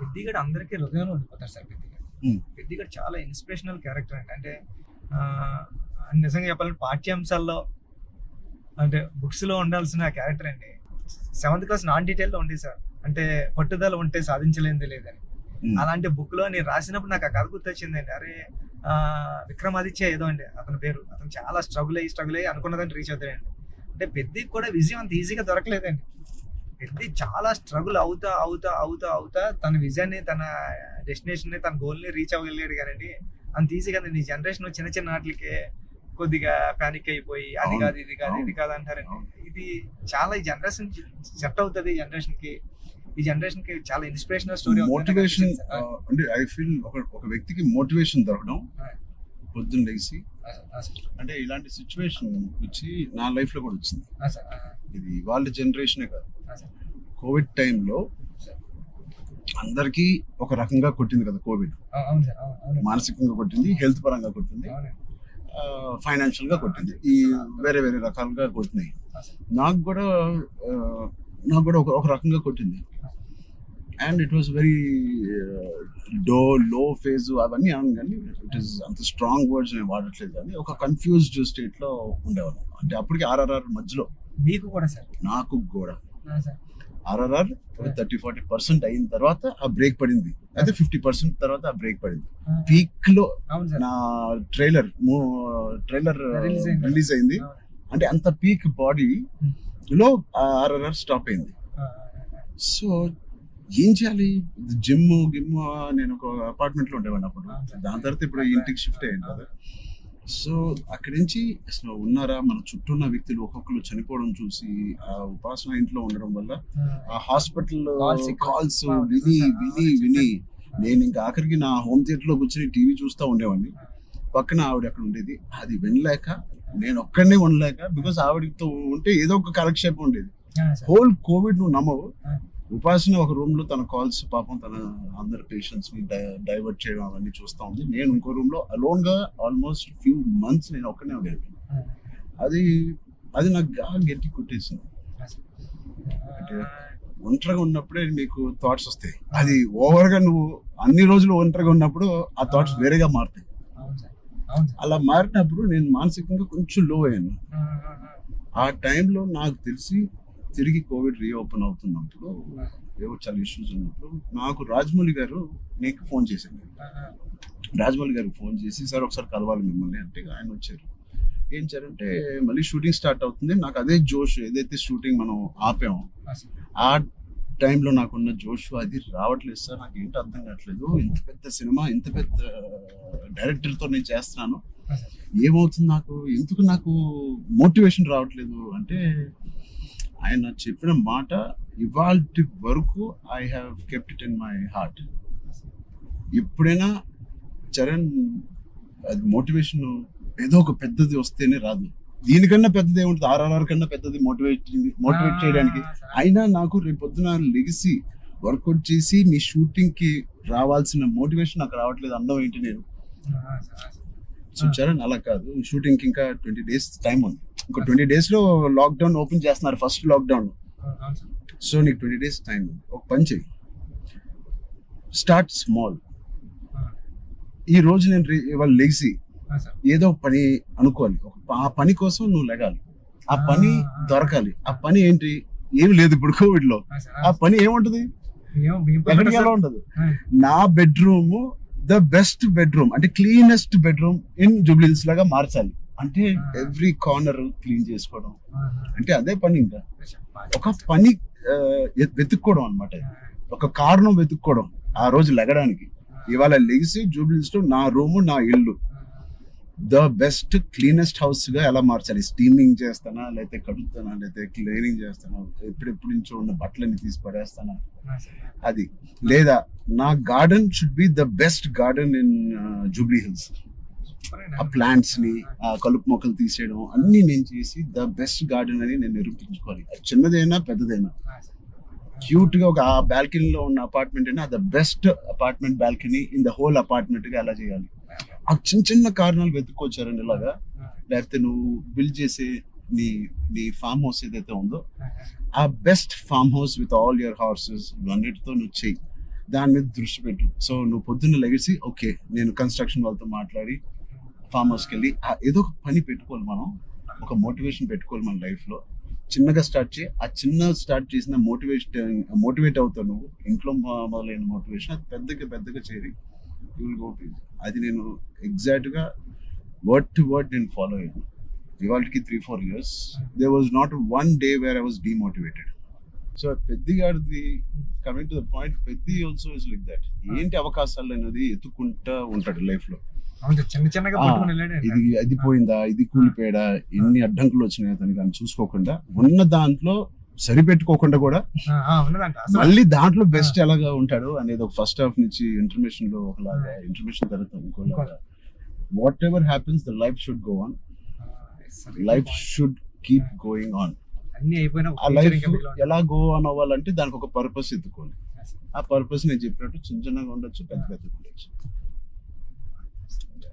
పెద్దిగడు అందరికీ హృదయంలో ఉండిపోతారు సార్. ఉమ్, పెద్దిగడు చాలా ఇన్స్పిరేషనల్ క్యారెక్టర్ అండి. అంటే ఆ, నిజంగా చెప్పాలంటే పాఠ్యాంశాల్లో అంటే బుక్స్ లో ఉండాల్సిన క్యారెక్టర్ అండి. 7th క్లాస్ నాన్ డీటెయిల్ లో ఉంది సార్. అంటే పట్టుదల ఉంటే సాధించలేనిది లేదని. ఉమ్, అలాంటి బుక్ లో నేను రాసినప్పుడు నాకు ఆ కథ గుర్తొచ్చిందండి. అరే విక్రమాదిత్య ఏదో అండి అతని పేరు. అతను చాలా స్ట్రగుల్ అయ్యి అనుకున్నదాన్ని రీచ్ అవుతాడండి. అంటే పెద్దికి కూడా విజయం అంత ఈజీగా దొరకలేదండి. పెద్ది చాలా స్ట్రగుల్ అవుతా తన విజయాన్ని, తన డెస్టినేషన్ ని, తన గోల్ ని రీచ్ అవ్వగలిగాడు. కానీ అంత ఈజీగా ఈ జనరేషన్ చిన్న చిన్న వాటికే కొద్దిగా పానిక్ అయిపోయి అది అవును, కాదు ఇది కాదు అవును, ఇది కాదు అంటారండి. అవును. ఇది చాలా ఈ జనరేషన్ సెట్ అవుతుంది. ఈ జనరేషన్ కి చాలా ఇన్స్పిరేషనల్ స్టోరీ మోటివేషన్ అంటే ఐ ఫీల్ ఒక వ్యక్తికి మోటివేషన్ దొరకడం పొద్దున్న లేచి, అంటే ఇలాంటి సిచ్యువేషన్ వచ్చి నా లైఫ్ లో కూడా వచ్చింది. ఇది వాళ్ళ జనరేషనే కాదు, కోవిడ్ టైంలో అందరికీ ఒక రకంగా కొట్టింది కదా కోవిడ్. అవును సార్. అవును మానసికంగా కొట్టింది, హెల్త్ పరంగా కొట్టింది, అవునండి. ఫైనాన్షియల్ గా కొట్టింది. ఈ వేరే వేరే రకాలుగా కొట్టినాయి. నాకు కూడా ఒక రకంగా కొట్టింది. And it was very low phase అవన్నీ అను, కానీ ఇట్ ఈస్ అంత స్ట్రాంగ్ వర్డ్స్ నేను వాడట్లేదు, కానీ ఒక కన్ఫ్యూజ్డ్ స్టేట్ లో ఉండేవాళ్ళం. అంటే అప్పటికి ఆర్ఆర్ఆర్ మధ్యలో మీకు కూడా సార్. నాకు కూడా సార్. ఆర్ఆర్ఆర్ 30-40% అయిన తర్వాత ఆ బ్రేక్ పడింది. అయితే 50% తర్వాత ఆ బ్రేక్ పడింది. పీక్ లో అవును సార్. నా ట్రైలర్ రిలీజ్ అయింది. అంటే అంత పీక్ బాడీ లో ఆర్ఆర్ఆర్ స్టాప్ అయింది. సో ఏం చేయాలి? జిమ్ నేను ఒక అపార్ట్మెంట్ లో ఉండేవాడిని అప్పుడు. దాని తర్వాత ఇప్పుడు ఇంటికి షిఫ్ట్ అయ్యాను కదా. సో అక్కడి నుంచి అసలు ఉన్నారా, మన చుట్టూ ఉన్న వ్యక్తులు ఒక్కొక్కరు చనిపోవడం చూసి ఆ ఉపాసన ఇంట్లో ఉండడం వల్ల ఆ హాస్పిటల్ కాల్స్ విని నేను ఇంకా ఆఖరికి నా హోమ్ థియేటర్ లో కూర్చొని టీవీ చూస్తూ ఉండేవాడిని. పక్కన ఆవిడ అక్కడ ఉండేది. అది వినలేక నేను ఒక్కడనే ఉండలేక, బికాస్ ఆవిడతో ఉంటే ఏదో ఒక కాలక్షేపం ఉండేది. హోల్ కోవిడ్ నువ్వు నమ్మవు, ఉపాసన ఒక రూమ్ లో తన కాల్స్, పాపం తన అందరి పేషెంట్స్ ని డైవర్ట్ చేయడం అవన్నీ చూస్తా ఉంది. నేను ఇంకో రూమ్ లో అలోన్ గా ఆల్మోస్ట్ ఫ్యూ మంత్స్ నేను ఒక్కనే ఉండేది. అది నాకు గట్టి కొట్టేసింది. అంటే ఒంటరిగా ఉన్నప్పుడే నీకు థాట్స్ వస్తాయి. అది ఓవర్ గా నువ్వు అన్ని రోజులు ఒంటరిగా ఉన్నప్పుడు ఆ థాట్స్ వేరేగా మారుతాయి. అలా మారినప్పుడు నేను మానసికంగా కొంచెం లో అయ్యాను. ఆ టైంలో నాకు తెలిసి తిరిగి కోవిడ్ రీఓపెన్ అవుతున్నప్పుడు, ఏవో చాలా ఇష్యూస్ ఉన్నప్పుడు నాకు రాజమౌళి గారు నీకు ఫోన్ చేశాను. రాజమౌళి గారికి ఫోన్ చేసి, సార్ ఒకసారి కలవాలి మిమ్మల్ని అంటే ఆయన వచ్చారు. ఏం చేయాలంటే మళ్ళీ షూటింగ్ స్టార్ట్ అవుతుంది. నాకు అదే జోష్, ఏదైతే షూటింగ్ మనం ఆపామో ఆ టైంలో నాకున్న జోష్ అది రావట్లేదు సార్. నాకు ఏంటో అర్థం కావట్లేదు. ఇంత పెద్ద సినిమా, ఇంత పెద్ద డైరెక్టర్తో నేను చేస్తున్నాను, ఏమవుతుంది ఎందుకు నాకు మోటివేషన్ రావట్లేదు అంటే, ఆయన చెప్పిన మాట ఇవాల్టి వరకు I have kept it in my heart. ఎప్పుడైనా చరణ్, అది మోటివేషన్ ఏదో ఒక పెద్దది వస్తేనే రాదు. దీనికన్నా పెద్దది ఏముంటుంది? ఆర్ఆర్ఆర్ కన్నా పెద్దది మోటివేట్ చేయడానికి. అయినా నాకు రేపు పొద్దున లెగిసి వర్కౌట్ చేసి మీ షూటింగ్ కి రావాల్సిన మోటివేషన్ నాకు రావట్లేదు. అందం ఏంటి నేను? సో చరణ్ అలా కాదు, షూటింగ్ కి ఇంకా 20 days టైం ఉంది. ఇంకో 20 days లో లాక్డౌన్ ఓపెన్ చేస్తున్నారు, ఫస్ట్ లాక్డౌన్. సో నీకు 20 days టైం ఉంది. ఒక పని చెయ్యి, స్టార్ట్ స్మాల్. ఈ రోజు నేను ఇవాళ లెగిసి ఏదో పని అనుకోవాలి. ఆ పని కోసం నువ్వు లెగాలి, ఆ పని దొరకాలి. ఆ పని ఏంటి? ఏమి లేదు ఇప్పుడు కోవిడ్ లో. ఆ పని ఏముంటది? ఎక్కడికి ఎలా ఉండదు. నా బెడ్రూమ్ ద బెస్ట్ బెడ్రూమ్, అంటే cleanest bedroom in Jubilee hills లాగా మార్చాలి. అంటే ఎవ్రీ కార్నర్ క్లీన్ చేసుకోవడం, అంటే అదే పని. ఇంకా ఒక పని వెతుక్కోవడం అనమాట. ఒక కారణం వెతుక్కోవడం ఆ రోజు లెగడానికి. ఇవాళ లెగిసి జూబ్లీ హిల్స్ లో నా రూము, నా ఇల్లు ద బెస్ట్ క్లీనెస్ట్ హౌస్ గా ఎలా మార్చాలి? స్టీమింగ్ చేస్తానా, లేకపోతే కడుగుతానా, లేకపోతే క్లీనింగ్ చేస్తానా, ఎప్పుడెప్పుడు నుంచో ఉన్న బట్టలన్నీ తీసి పడేస్తానా, అది లేదా నా garden should be the best garden in Jubilee hills. ఆ ప్లాంట్స్ ని, ఆ కలుపు మొక్కలు తీసేయడం అన్ని నేను చేసి ద బెస్ట్ గార్డెన్ అని నేను నిరూపించుకోవాలి. అది చిన్నదైనా పెద్దదైనా. క్యూట్ గా ఒక బాల్కనీలో ఉన్న అపార్ట్మెంట్ అయినా the best apartment balcony in the whole apartment గా ఎలా చేయాలి? ఆ చిన్న చిన్న కారణాలు వెతుక్కొచ్చారండి ఇలాగా. లేకపోతే నువ్వు బిల్డ్ చేసే నీ ఫామ్ హౌస్ ఏదైతే ఉందో, ఆ best farmhouse with all your horses, ఇవన్నిటితో నువ్వు చెయ్యి. దాని మీద దృష్టి పెట్టు. సో నువ్వు పొద్దున్న లెగిసి ఓకే నేను కన్స్ట్రక్షన్ వాళ్ళతో మాట్లాడి ఫామ్ హౌస్కి వెళ్ళి ఏదో ఒక పని పెట్టుకోవాలి, మనం ఒక మోటివేషన్ పెట్టుకోవాలి మన లైఫ్లో. చిన్నగా స్టార్ట్ చేయి, ఆ చిన్న స్టార్ట్ చేసిన మోటివేట్ అవుతావు నువ్వు. ఇంట్లో మొదలైన మోటివేషన్ అది పెద్దగా చేరి యూ విల్ గో టు. అది నేను ఎగ్జాక్ట్గా వర్డ్ టు వర్డ్ నేను ఫాలో అయ్యాను. ఇవాళకి 3-4 years there was not one day where I was demotivated. So పెద్దిగాడిది coming to the point, Peddi also is like that. ఏంటి అవకాశాలు అనేది ఎత్తుకుంటా ఉంటాడు లైఫ్ లో. అవును, చిన్నగా పట్టుకుని వెళ్ళాడండి. ఇది పోయిందా, ఇది కూలిపోయాడా, ఎన్ని అడ్డంకులు వచ్చినాయి అతనికి అని చూసుకోకుండా ఉన్న దాంట్లో సరిపెట్టుకోకుండా కూడా ఉన్నదంట. మళ్ళీ దాంట్లో బెస్ట్ ఎలాగా ఉంటాడు అనేది ఒక ఫస్ట్ హాఫ్ నుంచి ఇంటర్మిషన్ లో ఒకలాగా, ఇంటర్మిషన్ తర్వాత ఇంకోలాగా. Whatever happens the life should go on, life should keep going on. అన్ని అయిపోయినా ఆ లైఫ్ ఎలా గో ఆన్ అవ్వాలంటే దానికి ఒక పర్పస్ ఎత్తుకోవాలి. ఆ పర్పస్ నేను చెప్పినట్టు చిన్నగా ఉండొచ్చు, పెద్దగా ఉండొచ్చు.